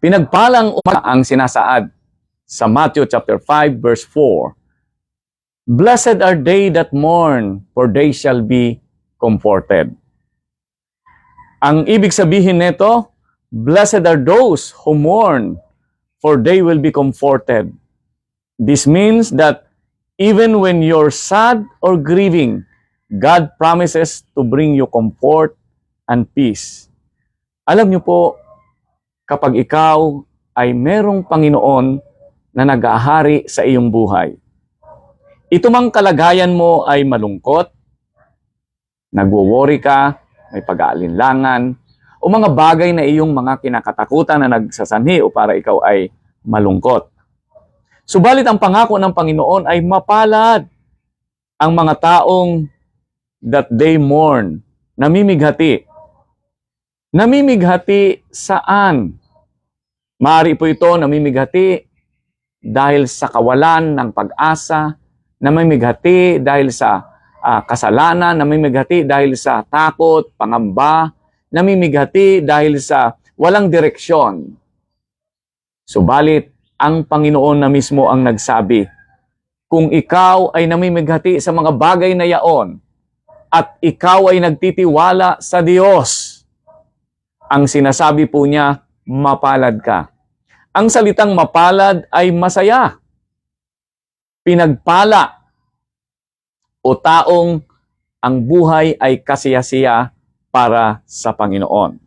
Pinagpalang ang sinasaad sa Matthew chapter 5 verse 4. Blessed are they that mourn, for they shall be comforted. Ang ibig sabihin nito, blessed are those who mourn, for they will be comforted. This means that even when you're sad or grieving, God promises to bring you comfort and peace. Alam niyo po, kapag ikaw ay merong Panginoon na nag-aahari sa iyong buhay, ito mang kalagayan mo ay malungkot, nagwo-worry ka, may pag-aalinlangan, o mga bagay na iyong mga kinakatakutan na nagsasanhi o para ikaw ay malungkot. Subalit ang pangako ng Panginoon ay mapalad ang mga taong that they mourn, namimighati. Namimighati saan? Maaari po ito namimighati dahil sa kawalan ng pag-asa, namimighati dahil sa kasalanan, namimighati dahil sa takot, pangamba, namimighati dahil sa walang direksyon. Subalit, ang Panginoon na mismo ang nagsabi, kung ikaw ay namimighati sa mga bagay na yaon at ikaw ay nagtitiwala sa Diyos, ang sinasabi po niya, mapalad ka. Ang salitang mapalad ay masaya, pinagpala, o taong ang buhay ay kasiyasiya para sa Panginoon.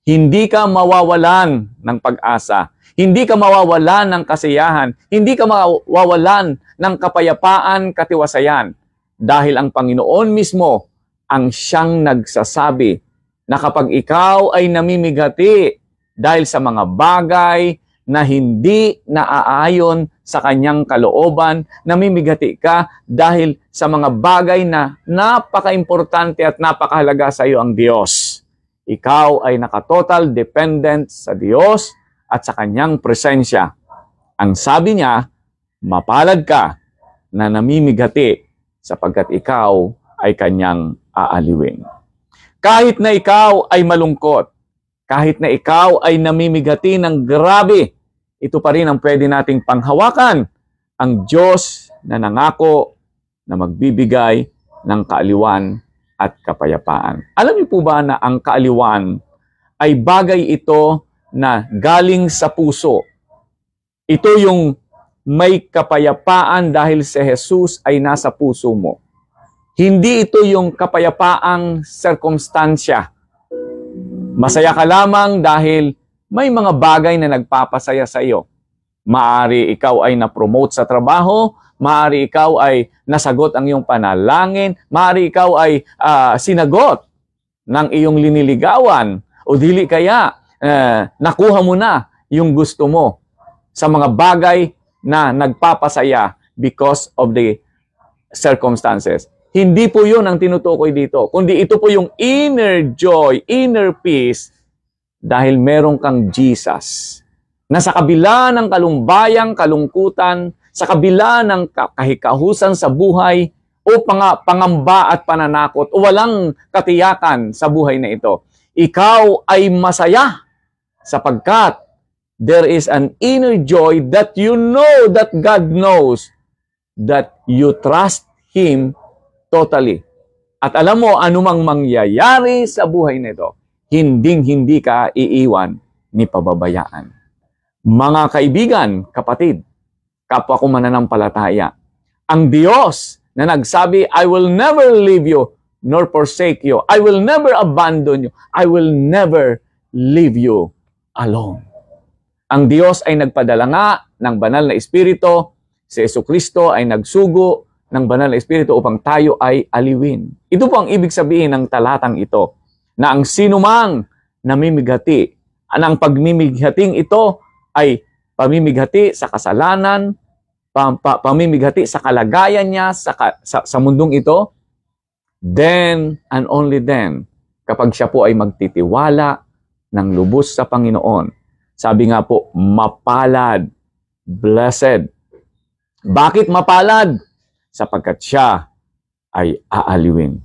Hindi ka mawawalan ng pag-asa. Hindi ka mawawalan ng kasiyahan. Hindi ka mawawalan ng kapayapaan, katiwasayan. Dahil ang Panginoon mismo ang siyang nagsasabi na kapag ikaw ay namimighati dahil sa mga bagay na hindi naaayon sa kanyang kalooban, namimighati ka dahil sa mga bagay na napaka-importante at napakahalaga sa iyo ang Diyos. Ikaw ay nakatotal dependent sa Diyos at sa kanyang presensya. Ang sabi niya, mapalad ka na namimighati sapagkat ikaw ay kanyang aaliwin. Kahit na ikaw ay malungkot, kahit na ikaw ay namimighati ng grabe, ito pa rin ang pwede nating panghawakan, ang Diyos na nangako na magbibigay ng kaaliwan at kapayapaan. Alam niyo po ba na ang kaaliwan ay bagay ito na galing sa puso? Ito yung may kapayapaan dahil si Jesus ay nasa puso mo. Hindi ito yung kapayapaang sirkumstansya. Masaya ka lamang dahil may mga bagay na nagpapasaya sa iyo. Maari ikaw ay na-promote sa trabaho, maari ikaw ay nasagot ang iyong panalangin, maari ikaw ay sinagot ng iyong liniligawan, o dili kaya nakuha mo na yung gusto mo sa mga bagay na nagpapasaya because of the circumstances. Hindi po yun ang tinutukoy dito, kundi ito po yung inner joy, inner peace, dahil meron kang Jesus na sa kabila ng kalumbayang kalungkutan, sa kabila ng kahikahusan sa buhay, o pangamba at pananakot, o walang katiyakan sa buhay na ito, ikaw ay masaya sapagkat there is an inner joy that you know that God knows that you trust Him totally. At alam mo, anumang mangyayari sa buhay nito, hinding-hindi ka iiwan ni pababayaan. Mga kaibigan, kapatid, kapwa ko mananampalataya, ang Diyos na nagsabi, I will never leave you nor forsake you. I will never abandon you. I will never leave you alone. Ang Diyos ay nagpadala nga ng banal na Espiritu. Si Jesucristo ay nagsugo ng banal na Espiritu upang tayo ay aliwin. Ito po ang ibig sabihin ng talatang ito, na ang sinumang namimighati, ang pagmimighating ito ay pamimighati sa kasalanan, pamimighati sa kalagayan niya sa mundong ito, then and only then, kapag siya po ay magtitiwala ng lubos sa Panginoon. Sabi nga po, mapalad, blessed. Bakit mapalad? Sapagkat siya ay aaliwin.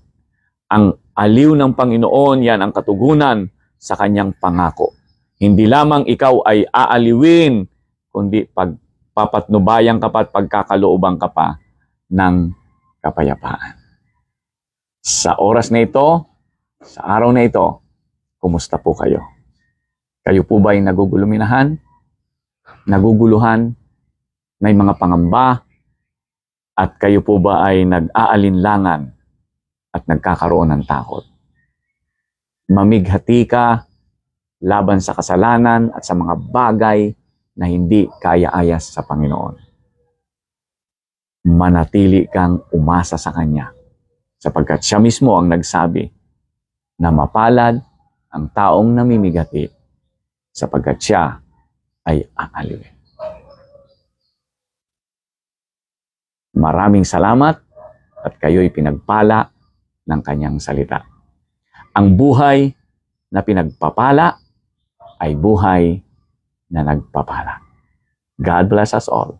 Ang aliw ng Panginoon, yan ang katugunan sa kanyang pangako. Hindi lamang ikaw ay aaliwin, kundi pagpapatnubayan ka pa at pagkakalooban ka pa ng kapayapaan. Sa oras na ito, sa araw na ito, kumusta po kayo? Kayo po ba ay naguguluminahan? Naguguluhan? May mga pangamba? At kayo po ba ay nag-aalinlangan at nagkakaroon ng takot? Mamighati ka laban sa kasalanan at sa mga bagay na hindi kaya-ayas sa Panginoon. Manatili kang umasa sa Kanya, sapagkat siya mismo ang nagsabi na mapalad ang taong namimigati, sapagkat siya ay aaliwin. Maraming salamat at kayo'y pinagpala ng Kanyang salita. Ang buhay na pinagpapala ay buhay na nagpapala. God bless us all.